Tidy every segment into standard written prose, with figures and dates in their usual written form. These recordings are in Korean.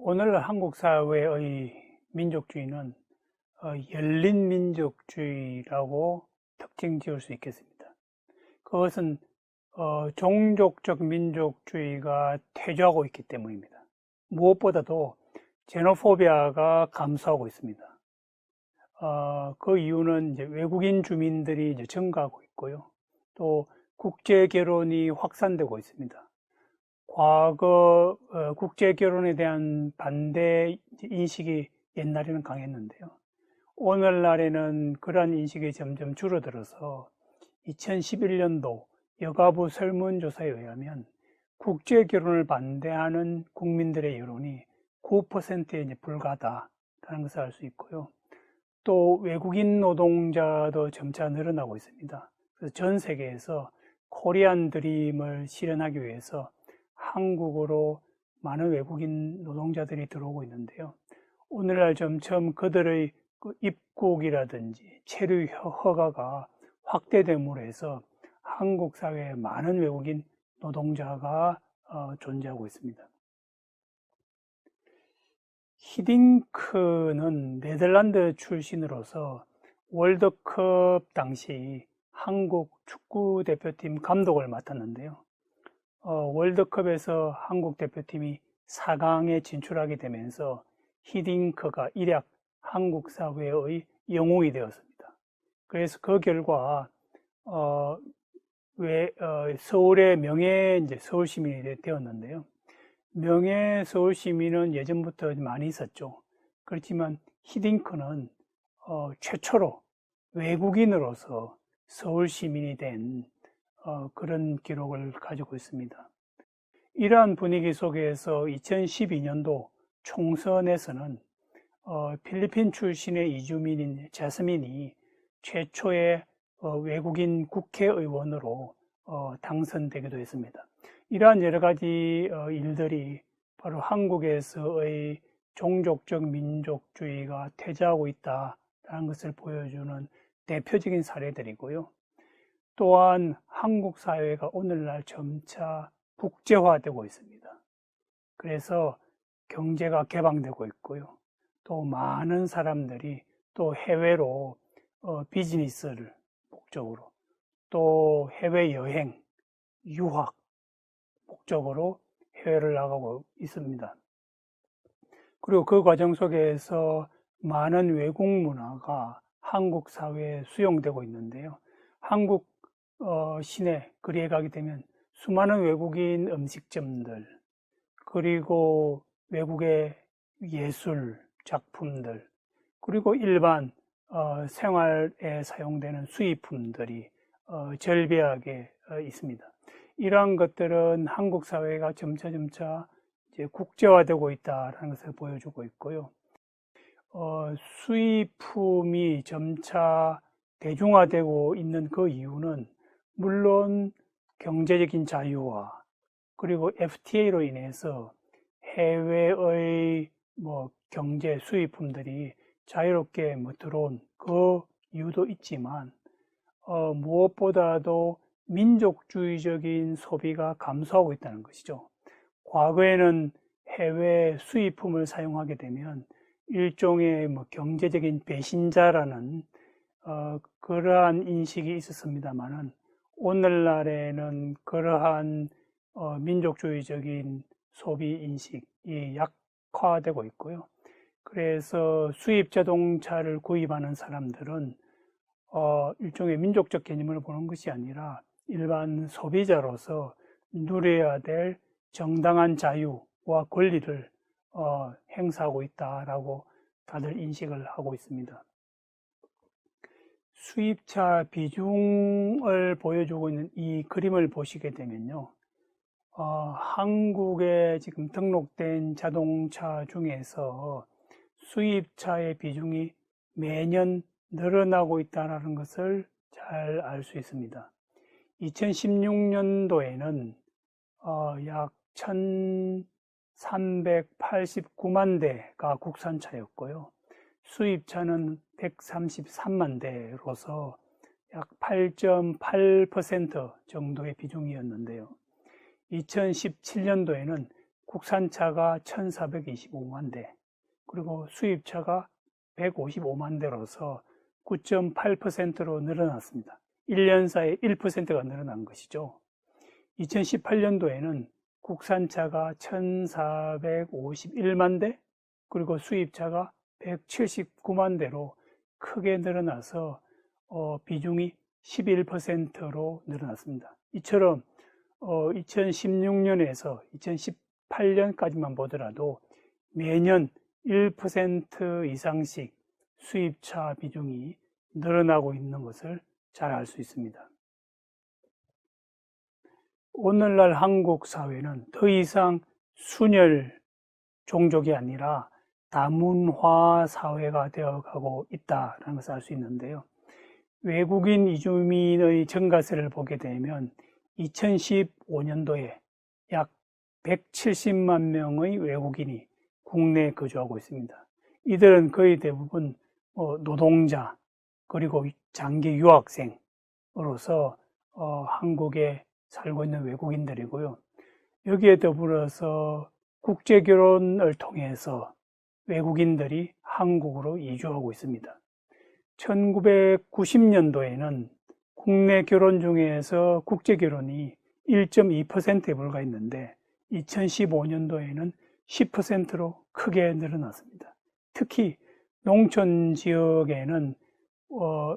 오늘 한국 사회의 민족주의는 열린 민족주의라고 특징 지을 수 있겠습니다. 그것은 종족적 민족주의가 퇴조하고 있기 때문입니다. 무엇보다도 제노포비아가 감소하고 있습니다. 그 이유는 이제 외국인 주민들이 이제 증가하고 있고요. 또 국제 결혼이 확산되고 있습니다. 과거 국제 결혼에 대한 반대 인식이 옛날에는 강했는데요. 오늘날에는 그러한 인식이 점점 줄어들어서 2011년도 여가부 설문조사에 의하면 국제 결혼을 반대하는 국민들의 여론이 9%에 불과하다는 것을 알 수 있고요. 또 외국인 노동자도 점차 늘어나고 있습니다. 그래서 전 세계에서 코리안 드림을 실현하기 위해서 한국으로 많은 외국인 노동자들이 들어오고 있는데요. 오늘날 점점 그들의 입국이라든지 체류 허가가 확대됨으로 해서 한국 사회에 많은 외국인 노동자가 존재하고 있습니다. 히딩크는 네덜란드 출신으로서 월드컵 당시 한국 축구 대표팀 감독을 맡았는데요. 월드컵에서 한국 대표팀이 4강에 진출하게 되면서 히딩크가 일약 한국 사회의 영웅이 되었습니다. 그래서 그 결과 서울의 명예 서울 시민이 되었는데요. 명예 서울 시민은 예전부터 많이 있었죠. 그렇지만 히딩크는 최초로 외국인으로서 서울 시민이 된 그런 기록을 가지고 있습니다. 이러한 분위기 속에서 2012년도 총선에서는 필리핀 출신의 이주민인 자스민이 최초의 외국인 국회의원으로 당선되기도 했습니다. 이러한 여러 가지 일들이 바로 한국에서의 종족적 민족주의가 퇴조하고 있다는 것을 보여주는 대표적인 사례들이고요. 또한 한국 사회가 오늘날 점차 국제화되고 있습니다. 그래서 경제가 개방되고 있고요. 또 많은 사람들이 또 해외로 비즈니스를 목적으로 또 해외여행, 유학 목적으로 해외를 나가고 있습니다. 그리고 그 과정 속에서 많은 외국 문화가 한국 사회에 수용되고 있는데요. 한국 시내 거리에 가게 되면 수많은 외국인 음식점들, 그리고 외국의 예술 작품들, 그리고 일반 생활에 사용되는 수입품들이 절비하게 있습니다. 이러한 것들은 한국 사회가 점차 이제 국제화되고 있다는 것을 보여주고 있고요. 수입품이 점차 대중화되고 있는 그 이유는 물론 경제적인 자유화, 그리고 FTA로 인해서 해외의 경제 수입품들이 자유롭게 들어온 그 이유도 있지만 무엇보다도 민족주의적인 소비가 감소하고 있다는 것이죠. 과거에는 해외 수입품을 사용하게 되면 일종의 경제적인 배신자라는 그러한 인식이 있었습니다만은 오늘날에는 그러한 민족주의적인 소비 인식이 약화되고 있고요. 그래서 수입 자동차를 구입하는 사람들은 일종의 민족적 개념을 보는 것이 아니라 일반 소비자로서 누려야 될 정당한 자유와 권리를 행사하고 있다라고 다들 인식을 하고 있습니다. 수입차 비중을 보여주고 있는 이 그림을 보시게 되면요. 한국에 지금 등록된 자동차 중에서 수입차의 비중이 매년 늘어나고 있다는 것을 잘 알 수 있습니다. 2016년도에는 약 1,389만 대가 국산차였고요. 수입차는 133만 대로서 약 8.8% 정도의 비중이었는데요. 2017년도에는 국산차가 1,425만 대, 그리고 수입차가 155만 대로서 9.8%로 늘어났습니다. 1년 사이에 1%가 늘어난 것이죠. 2018년도에는 국산차가 1,451만 대, 그리고 수입차가 179만 대로 크게 늘어나서 비중이 11%로 늘어났습니다. 이처럼 2016년에서 2018년까지만 보더라도 매년 1% 이상씩 수입차 비중이 늘어나고 있는 것을 잘 알 수 있습니다. 오늘날 한국 사회는 더 이상 순혈 종족이 아니라 다문화 사회가 되어가고 있다는 것을 알 수 있는데요. 외국인 이주민의 증가세를 보게 되면 2015년도에 약 170만 명의 외국인이 국내에 거주하고 있습니다. 이들은 거의 대부분 노동자 그리고 장기 유학생으로서 한국에 살고 있는 외국인들이고요. 여기에 더불어서 국제결혼을 통해서 외국인들이 한국으로 이주하고 있습니다. 1990년도에는 국내 결혼 중에서 국제결혼이 1.2%에 불과했는데 2015년도에는 10%로 크게 늘어났습니다. 특히 농촌 지역에는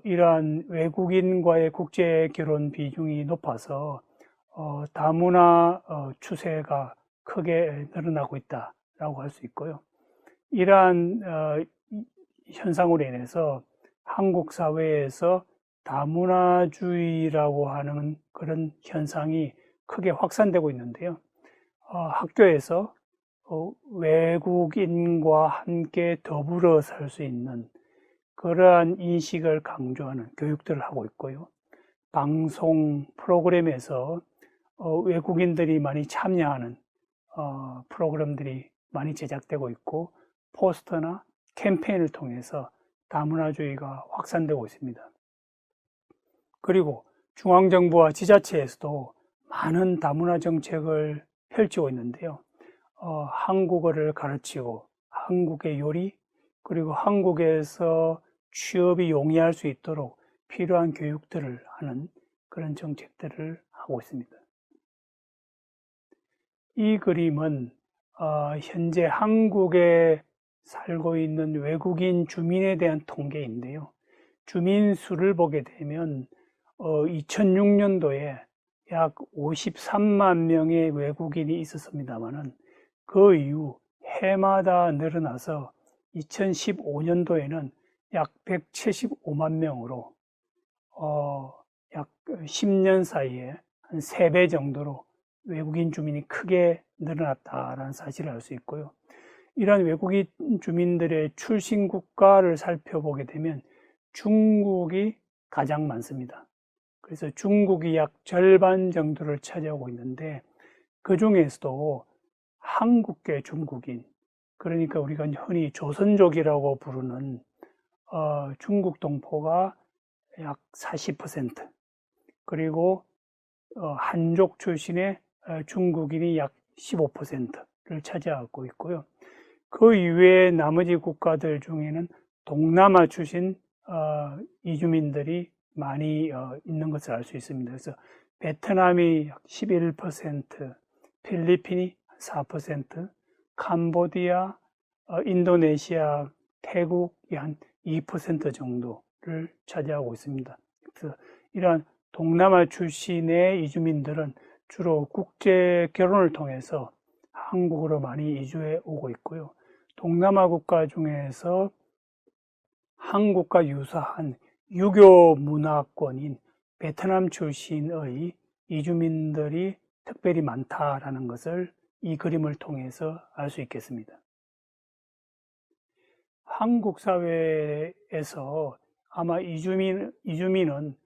이러한 외국인과의 국제결혼 비중이 높아서 다문화 추세가 크게 늘어나고 있다라고 할 수 있고요. 이러한 현상으로 인해서 한국 사회에서 다문화주의라고 하는 그런 현상이 크게 확산되고 있는데요. 학교에서 외국인과 함께 더불어 살 수 있는 그러한 인식을 강조하는 교육들을 하고 있고요. 방송 프로그램에서 외국인들이 많이 참여하는 프로그램들이 많이 제작되고 있고 포스터나 캠페인을 통해서 다문화주의가 확산되고 있습니다. 그리고 중앙정부와 지자체에서도 많은 다문화 정책을 펼치고 있는데요. 한국어를 가르치고 한국의 요리 그리고 한국에서 취업이 용이할 수 있도록 필요한 교육들을 하는 그런 정책들을 하고 있습니다. 이 그림은 현재 한국에 살고 있는 외국인 주민에 대한 통계인데요. 주민 수를 보게 되면 2006년도에 약 53만 명의 외국인이 있었습니다만은 그 이후 해마다 늘어나서 2015년도에는 약 175만 명으로 약 10년 사이에 한 3배 정도로 외국인 주민이 크게 늘어났다는 사실을 알 수 있고요. 이러한 외국인 주민들의 출신 국가를 살펴보게 되면 중국이 가장 많습니다. 그래서 중국이 약 절반 정도를 차지하고 있는데 그 중에서도 한국계 중국인, 그러니까 우리가 흔히 조선족이라고 부르는 중국 동포가 약 40%, 그리고 한족 출신의 중국인이 약 15%를 차지하고 있고요. 그 이외의 나머지 국가들 중에는 동남아 출신 이주민들이 많이 있는 것을 알 수 있습니다. 그래서 베트남이 약 11%, 필리핀이 4%, 캄보디아, 인도네시아, 태국이 한 2% 정도를 차지하고 있습니다. 그래서 이러한 동남아 출신의 이주민들은 주로 국제 결혼을 통해서 한국으로 많이 이주해 오고 있고요. 동남아 국가 중에서 한국과 유사한 유교 문화권인 베트남 출신의 이주민들이 특별히 많다라는 것을 이 그림을 통해서 알 수 있겠습니다. 한국 사회에서 아마 이주민은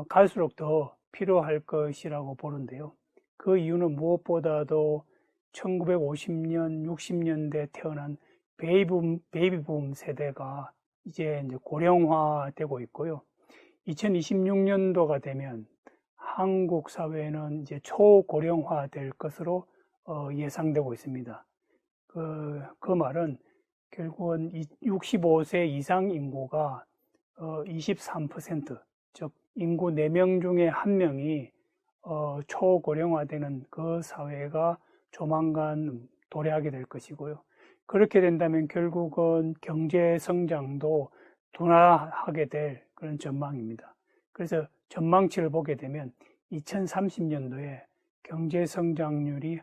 갈수록 더 필요할 것이라고 보는데요. 그 이유는 무엇보다도 1950년, 60년대 태어난 베이비붐 세대가 이제 고령화되고 있고요. 2026년도가 되면 한국 사회는 이제 초고령화 될 것으로 예상되고 있습니다. 그 말은 결국은 65세 이상 인구가 23%, 즉 인구 4명 중에 1명이 초고령화되는 그 사회가 조만간 도래하게 될 것이고요. 그렇게 된다면 결국은 경제 성장도 둔화하게 될 그런 전망입니다. 그래서 전망치를 보게 되면 2030년도에 경제 성장률이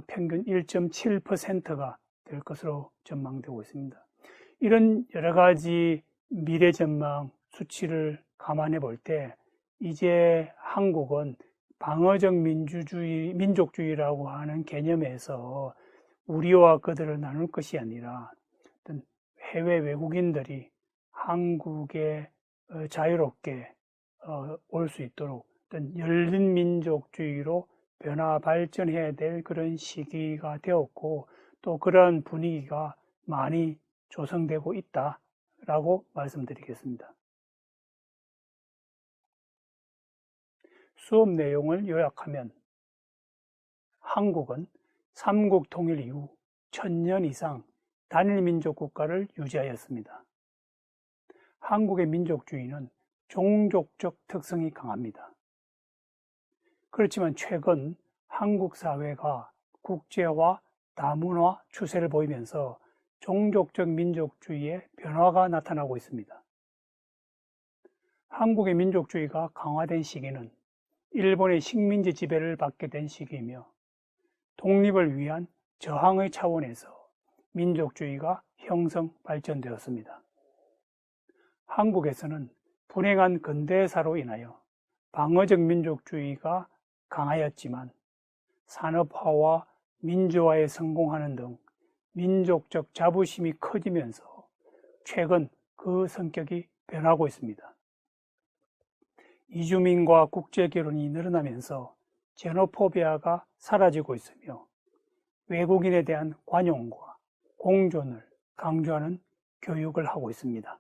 평균 1.7%가 될 것으로 전망되고 있습니다. 이런 여러 가지 미래 전망 수치를 감안해 볼 때 이제 한국은 방어적 민족주의라고 하는 개념에서 우리와 그들을 나눌 것이 아니라 어떤 해외 외국인들이 한국에 자유롭게 올 수 있도록 어떤 열린 민족주의로 변화 발전해야 될 그런 시기가 되었고 또 그러한 분위기가 많이 조성되고 있다라고 말씀드리겠습니다. 수업 내용을 요약하면 한국은 삼국 통일 이후 1000년 이상 단일민족 국가를 유지하였습니다. 한국의 민족주의는 종족적 특성이 강합니다. 그렇지만 최근 한국 사회가 국제화, 다문화 추세를 보이면서 종족적 민족주의의 변화가 나타나고 있습니다. 한국의 민족주의가 강화된 시기는 일본의 식민지 지배를 받게 된 시기이며 독립을 위한 저항의 차원에서 민족주의가 형성 발전되었습니다. 한국에서는 불행한 근대사로 인하여 방어적 민족주의가 강하였지만 산업화와 민주화에 성공하는 등 민족적 자부심이 커지면서 최근 그 성격이 변하고 있습니다. 이주민과 국제결혼이 늘어나면서 제노포비아가 사라지고 있으며 외국인에 대한 관용과 공존을 강조하는 교육을 하고 있습니다.